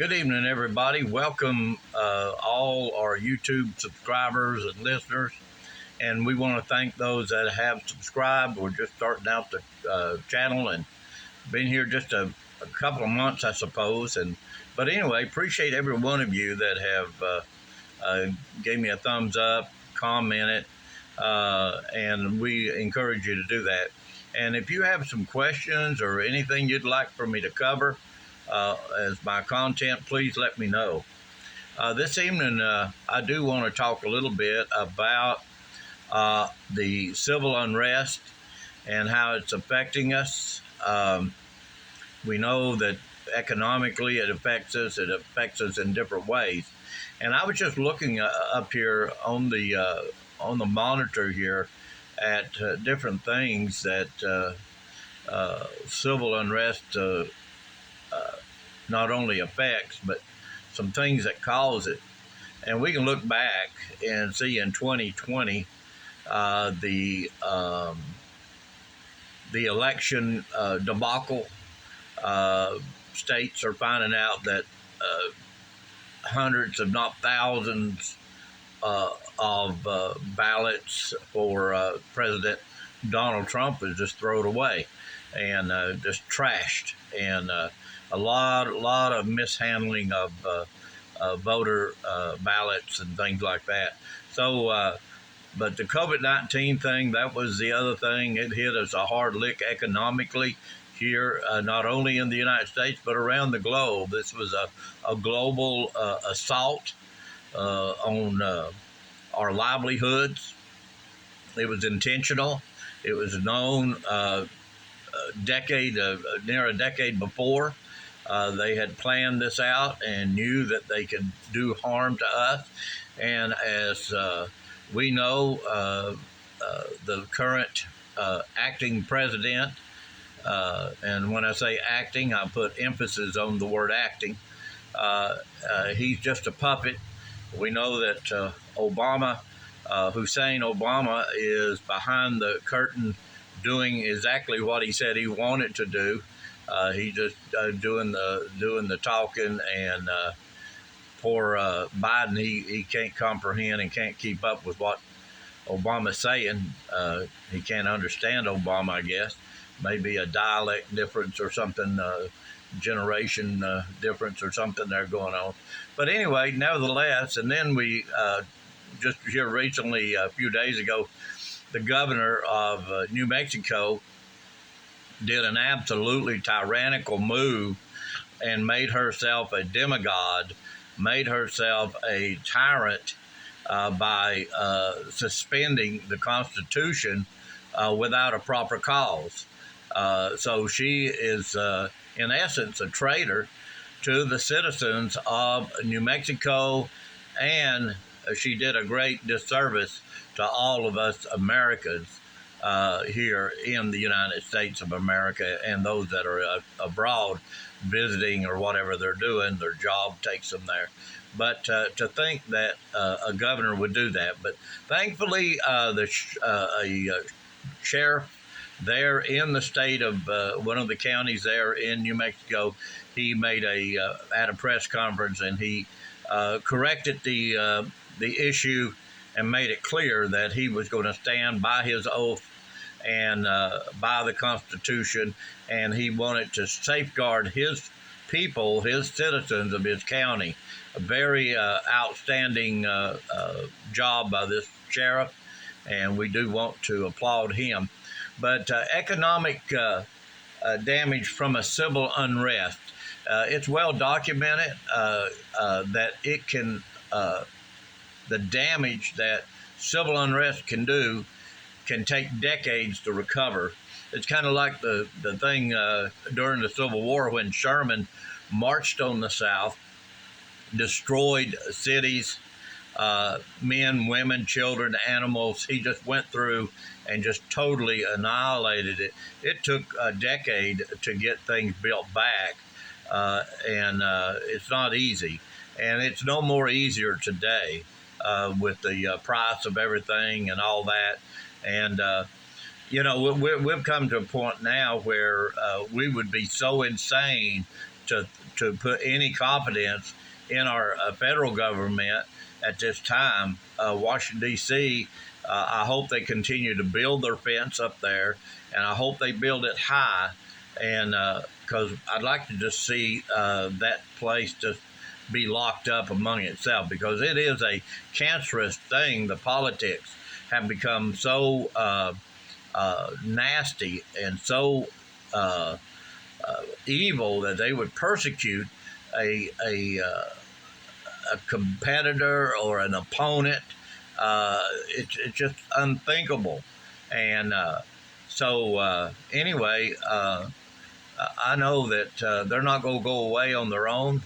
Good evening, everybody. Welcome, all our YouTube subscribers and listeners. And we want to thank those that have subscribed. We're just starting out the channel and been here just a couple of months, I suppose. But anyway, appreciate every one of you that have gave me a thumbs up, commented, and we encourage you to do that. And if you have some questions or anything you'd like for me to cover as my content, please let me know. This evening, I do want to talk a little bit about the civil unrest and how it's affecting us. We know that economically it affects us. It affects us in different ways. And I was just looking up here on the monitor here at different things that civil unrest not only affects, but some things that cause it. And we can look back and see in 2020 the election debacle. States are finding out that hundreds, if not thousands, of ballots for President Donald Trump is just thrown away and just trashed, and a lot of mishandling of voter ballots and things like that. So, but the COVID-19 thing, that was the other thing. It hit us a hard lick economically here, not only in the United States, but around the globe. This was a global assault on our livelihoods. It was intentional. It was known near a decade before. They had planned this out and knew that they could do harm to us. And as we know, the current acting president, and when I say acting, I put emphasis on the word acting, he's just a puppet. We know that Hussein Obama is behind the curtain doing exactly what he said he wanted to do. He just doing the talking, and poor Biden, he can't comprehend and can't keep up with what Obama's saying. He can't understand Obama, I guess. Maybe a dialect difference or something, generation difference or something there going on. But anyway, nevertheless, and then we just here recently, a few days ago, the governor of New Mexico did an absolutely tyrannical move and made herself a demigod, made herself a tyrant by suspending the Constitution without a proper cause. So she is, in essence, a traitor to the citizens of New Mexico, and she did a great disservice to all of us Americans here in the United States of America, and those that are abroad visiting or whatever they're doing, their job takes them there. But to think that a governor would do that. But thankfully, a sheriff there in the state of one of the counties there in New Mexico, he made at a press conference, and he corrected the issue and made it clear that he was going to stand by his oath and by the Constitution, and he wanted to safeguard his people, his citizens of his county. A very outstanding job by this sheriff, and we do want to applaud him. But economic damage from a civil unrest, it's well documented that it can, the damage that civil unrest can do can take decades to recover. It's kind of like the thing during the Civil War when Sherman marched on the South, destroyed cities, men, women, children, animals. He just went through and just totally annihilated it. It took a decade to get things built back, and it's not easy. And it's no more easier today with the price of everything and all that. And, we've come to a point now where we would be so insane to put any confidence in our federal government at this time. Washington, D.C., I hope they continue to build their fence up there, and I hope they build it high, and because I'd like to just see that place just be locked up among itself, because it is a cancerous thing. The politics have become so nasty and so evil that they would persecute a competitor or an opponent. It's just unthinkable. And anyway, I know that they're not going to go away on their own.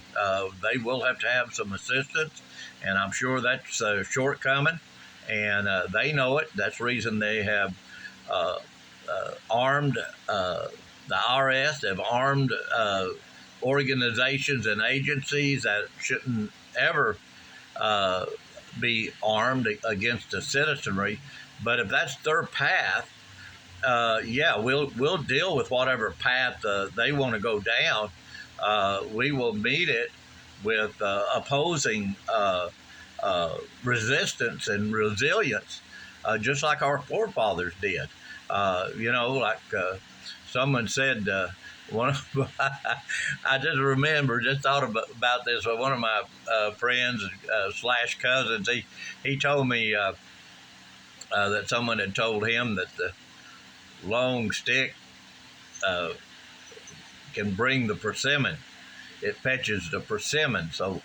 They will have to have some assistance, and I'm sure that's a shortcoming, and they know it. That's the reason they have armed the IRS, have armed organizations and agencies that shouldn't ever be armed against the citizenry. But if that's their path, yeah, we'll deal with whatever path they want to go down. We will meet it with opposing resistance and resilience, just like our forefathers did. Like someone said, I just remember, just thought about this. One of my friends slash cousins, he told me that someone had told him that the long stick can bring the persimmon. It fetches the persimmon. So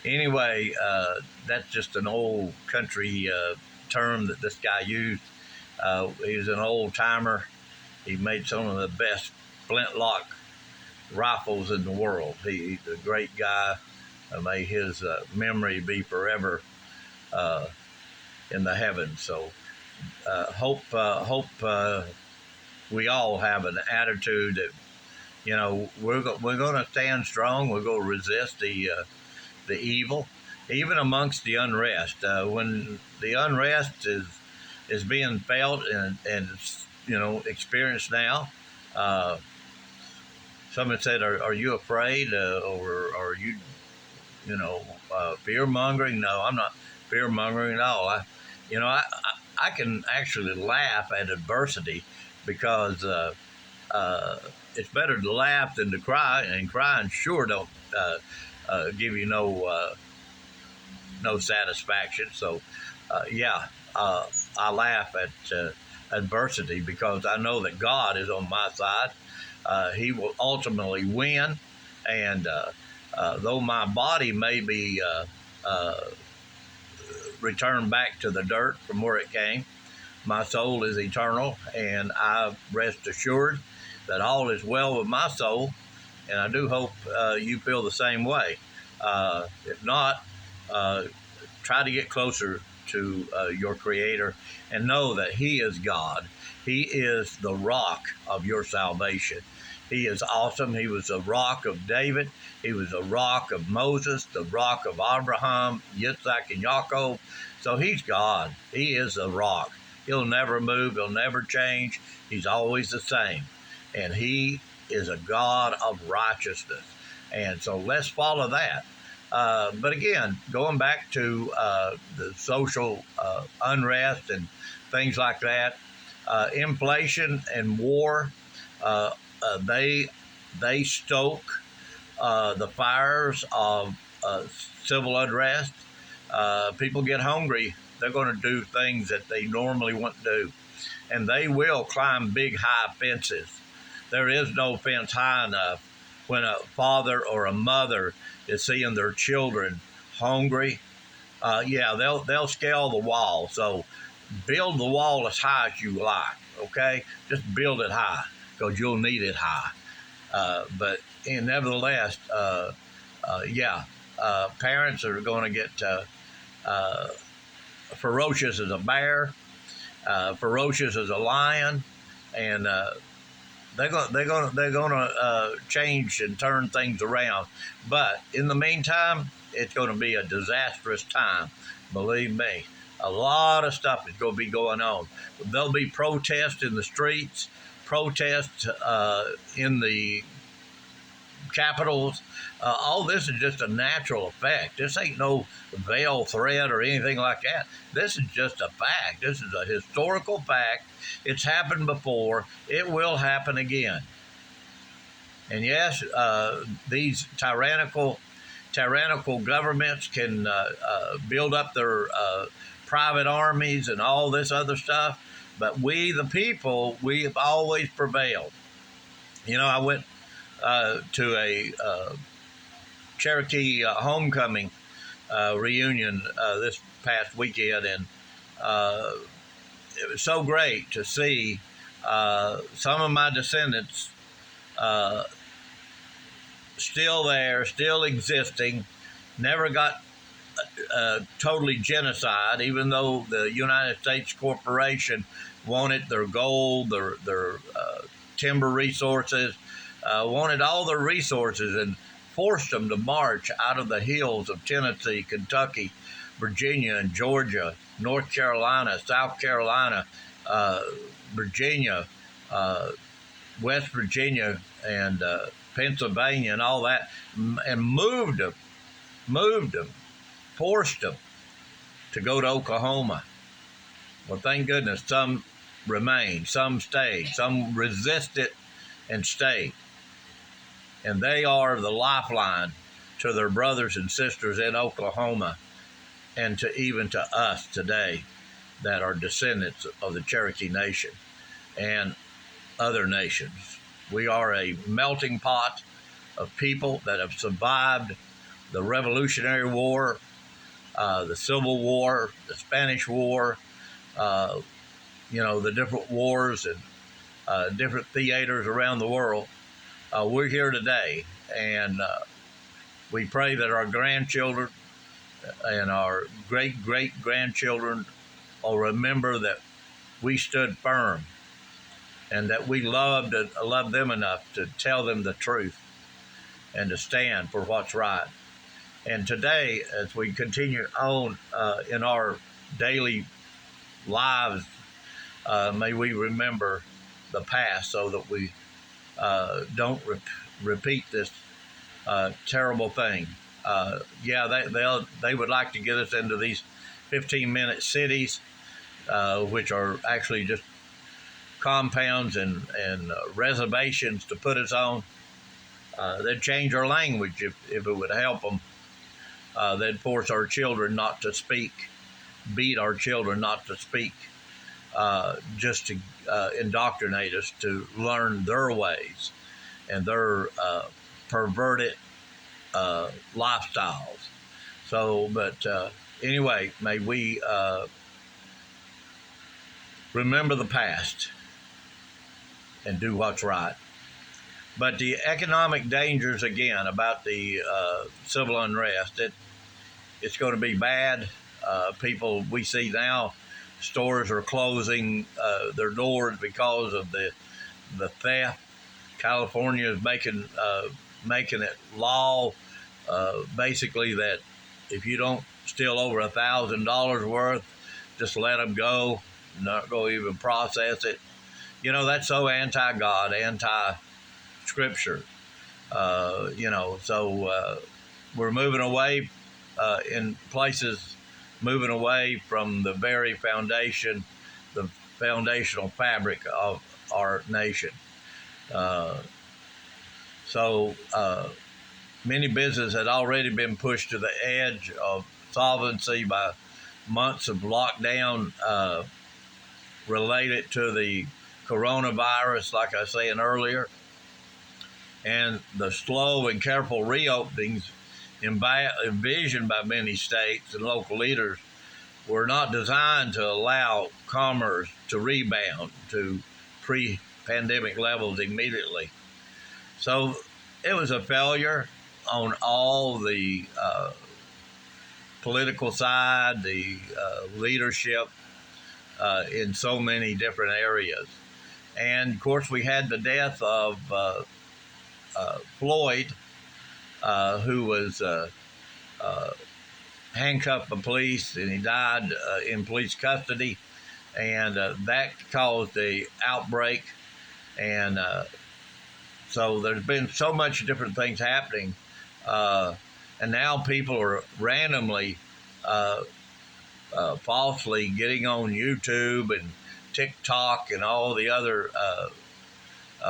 anyway, that's just an old country term that this guy used. He was an old timer. He made some of the best flintlock rifles in the world. He's a great guy. May his memory be forever in the heavens. So hope we all have an attitude that we're going to stand strong. We're going to resist the evil, even amongst the unrest. When the unrest is being felt and experienced now. Someone said, "Are you afraid, or are you, fear mongering?" No, I'm not fear mongering at all. I can actually laugh at adversity, because it's better to laugh than to cry, and crying sure don't give you no satisfaction. So, I laugh at adversity, because I know that God is on my side. He will ultimately win, and though my body may be returned back to the dirt from where it came, my soul is eternal, and I rest assured that all is well with my soul, and I do hope you feel the same way. If not, try to get closer to your Creator and know that He is God. He is the rock of your salvation. He is awesome. He was the rock of David. He was the rock of Moses, the rock of Abraham, Yitzhak, and Yaakov. So He's God. He is the rock. He'll never move. He'll never change. He's always the same. And He is a God of righteousness. And so let's follow that. But again, going back to the social unrest and things like that, inflation and war, they stoke the fires of civil unrest. People get hungry. They're going to do things that they normally wouldn't do. And they will climb big, high fences. There is no fence high enough when a father or a mother is seeing their children hungry. They'll scale the wall. So build the wall as high as you like, okay? Just build it high, because you'll need it high. But nevertheless, parents are going to get ferocious as a bear, ferocious as a lion, and they're going to change and turn things around. But in the meantime, it's going to be a disastrous time. Believe me, a lot of stuff is going to be going on. There'll be protests in the streets, protests in the capitals. All this is just a natural effect. This ain't no veiled threat or anything like that. This is just a fact. This is a historical fact. It's happened before. It will happen again. And yes, these tyrannical governments can build up their private armies and all this other stuff, but we, the people, we have always prevailed. You know, I went to a Cherokee homecoming reunion this past weekend, and it was so great to see some of my descendants still there, still existing, never got totally genocide, even though the United States corporation wanted their gold, their timber resources, wanted all their resources and forced them to march out of the hills of Tennessee, Kentucky, Virginia, and Georgia, North Carolina, South Carolina, Virginia, West Virginia, and Pennsylvania, and all that, and moved them, forced them to go to Oklahoma. Well, thank goodness some remained, some stayed, some resisted and stayed. And they are the lifeline to their brothers and sisters in Oklahoma, and to even to us today that are descendants of the Cherokee Nation and other nations. We are a melting pot of people that have survived the Revolutionary War, the Civil War, the Spanish War, the different wars and different theaters around the world. We're here today, and we pray that our grandchildren and our great-great-grandchildren will remember that we stood firm and that we loved them enough to tell them the truth and to stand for what's right. And today, as we continue on in our daily lives, may we remember the past so that we don't repeat this terrible thing. They would like to get us into these 15-minute cities, which are actually just compounds and reservations to put us on. They'd change our language if it would help them. They'd force our children not to speak, beat our children not to speak, just to indoctrinate us to learn their ways and their perverted lifestyles. So, but anyway, may we remember the past and do what's right. But the economic dangers, again, about the civil unrest, it's going to be bad. People, we see now, stores are closing their doors because of the theft. California is making it law, basically, that if you don't steal over $1,000 worth, just let them go, not go even process it. You know, that's so anti-God, anti-Scripture. So we're moving away in places, moving away from the very foundation, the foundational fabric of our nation. Many businesses had already been pushed to the edge of solvency by months of lockdown related to the coronavirus, like I was saying earlier, and the slow and careful reopenings envisioned by many states and local leaders were not designed to allow commerce to rebound to pre-pandemic levels immediately. So it was a failure on all the political side, the leadership in so many different areas. And of course, we had the death of Floyd, who was handcuffed by police, and he died in police custody, and that caused the outbreak. And So there's been so much different things happening, uh, and now people are randomly, uh, falsely getting on YouTube and TikTok and all the other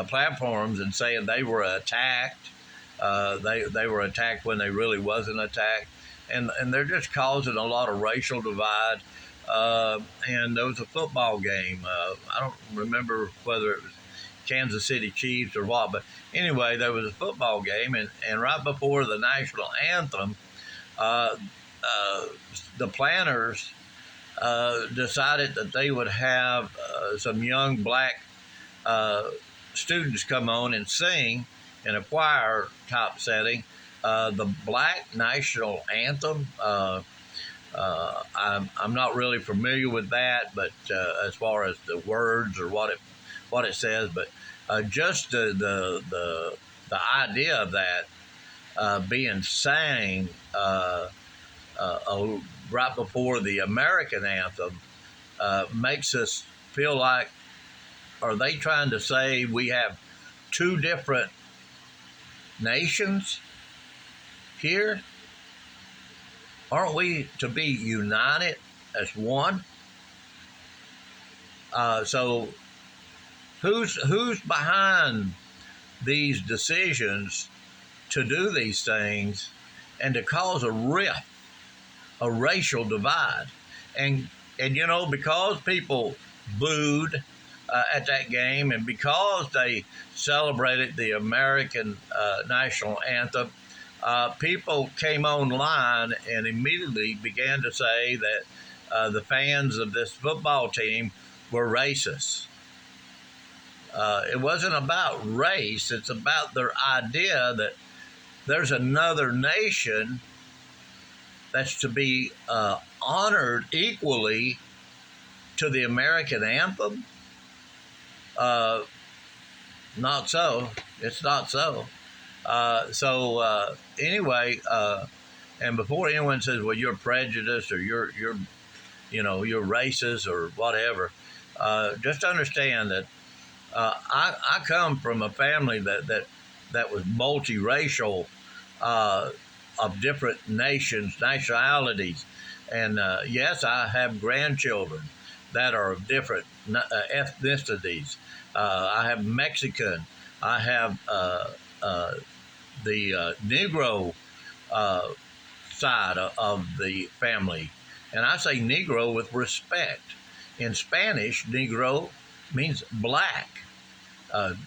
platforms and saying they were attacked. They were attacked when they really wasn't attacked, and they're just causing a lot of racial divide. And there was a football game. I don't remember whether it was Kansas City Chiefs or what, but anyway, there was a football game, and right before the national anthem, uh, uh, the planners decided that they would have some young black uh, students come on and sing in a choir type setting the black national anthem. I'm not really familiar with that, but as far as the words or what it says, but just the idea of that being sang right before the American anthem makes us feel like, are they trying to say we have two different nations here? Aren't we to be united as one? So who's behind these decisions to do these things and to cause a rift, a racial divide? And you know, because people booed at that game, and because they celebrated the American national anthem, people came online and immediately began to say that the fans of this football team were racist. It wasn't about race. It's about their idea that there's another nation that's to be honored equally to the American anthem. Not so. It's not so. Anyway, and before anyone says, "Well, you're prejudiced," or you're racist or whatever, just understand that I come from a family that was multiracial, of different nations, nationalities, and yes, I have grandchildren that are of different ethnicities. I have Mexican. I have the Negro side of the family. And I say Negro with respect. In Spanish, Negro means black.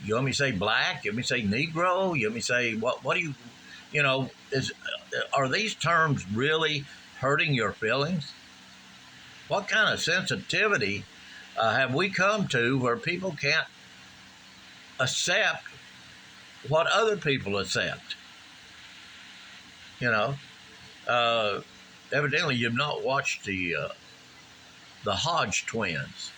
You want me to say black? You want me to say Negro? You want me to say what do are these terms really hurting your feelings? What kind of sensitivity have we come to where people can't accept what other people accept? Evidently you've not watched the Hodge twins.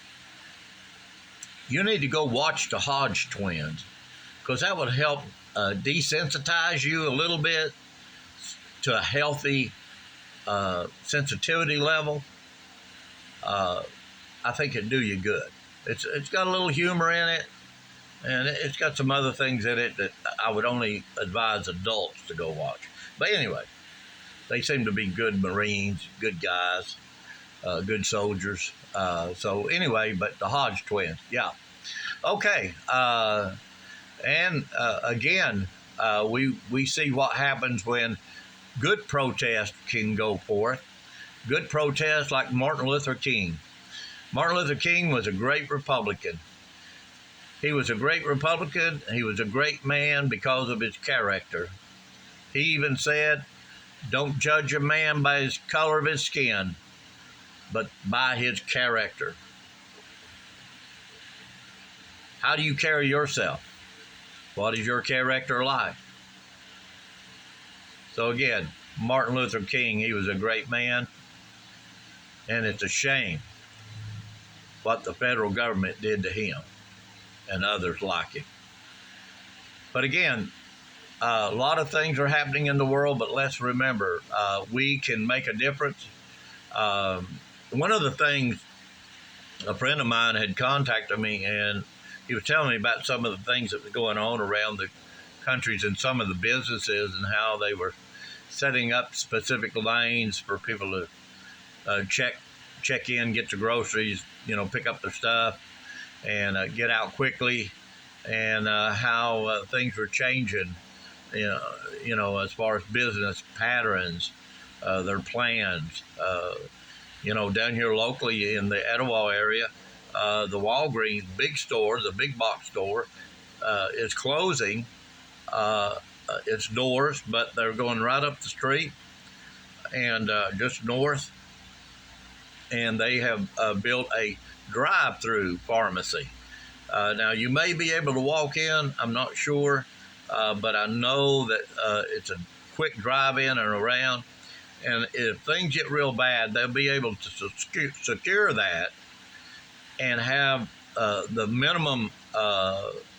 You need to go watch the Hodge twins, because that would help desensitize you a little bit to a healthy sensitivity level. I think it'd do you good. It's got a little humor in it, and it's got some other things in it that I would only advise adults to go watch. But anyway, they seem to be good Marines, good guys, good soldiers. So anyway, but the Hodge twins, yeah. Okay, and again, we see what happens when good protest can go forth. Good protest like Martin Luther King. Martin Luther King was a great Republican. He was a great Republican. He was a great man because of his character. He even said, "Don't judge a man by his color of his skin, but by his character." How do you carry yourself? What is your character like? So again, Martin Luther King, he was a great man, and it's a shame what the federal government did to him and others like him. But again, a lot of things are happening in the world, but let's remember, we can make a difference. One of the things, a friend of mine had contacted me, and he was telling me about some of the things that were going on around countries and some of the businesses and how they were setting up specific lanes for people to check in, get their groceries, pick up their stuff, and get out quickly, and how things were changing, as far as business patterns, their plans. Down here locally in the Etowah area, the Walgreens big store, the big box store, is closing its doors, but they're going right up the street and just north, and they have built a drive-through pharmacy. Now, you may be able to walk in, I'm not sure, but I know that it's a quick drive-in and around, and if things get real bad, they'll be able to secure that and have the minimum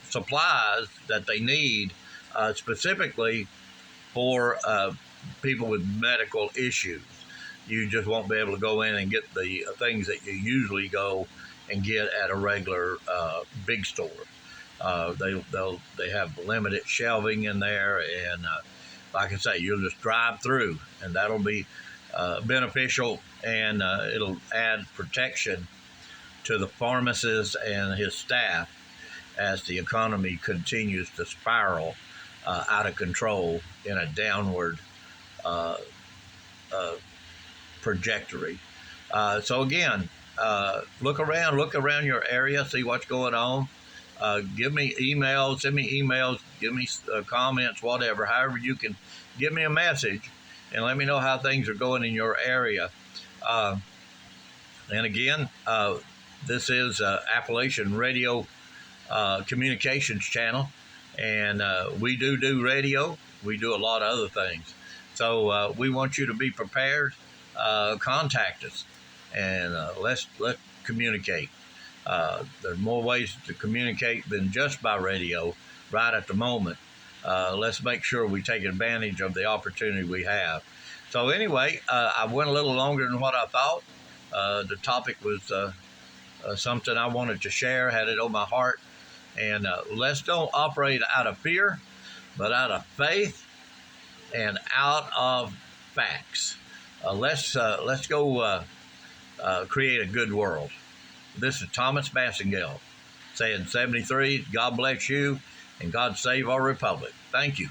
supplies that they need, specifically for people with medical issues. You just won't be able to go in and get the things that you usually go and get at a regular big store. They have limited shelving in there, and like I say, you'll just drive through, and that'll be beneficial, and it'll add protection to the pharmacist and his staff as the economy continues to spiral out of control in a downward trajectory. So again, look around your area, see what's going on. Give me emails, send me emails, give me comments, whatever, however you can give me a message and let me know how things are going in your area. And again, this is Appalachian Radio Communications Channel, and we do radio. We do a lot of other things. So we want you to be prepared. Contact us, and let's communicate. There's more ways to communicate than just by radio right at the moment. Let's make sure we take advantage of the opportunity we have. So anyway, I went a little longer than what I thought. The topic was something I wanted to share, had it on my heart. And let's don't operate out of fear, but out of faith and out of facts. Let's go create a good world. This is Thomas Bassingale saying 73, God bless you, and God save our republic. Thank you.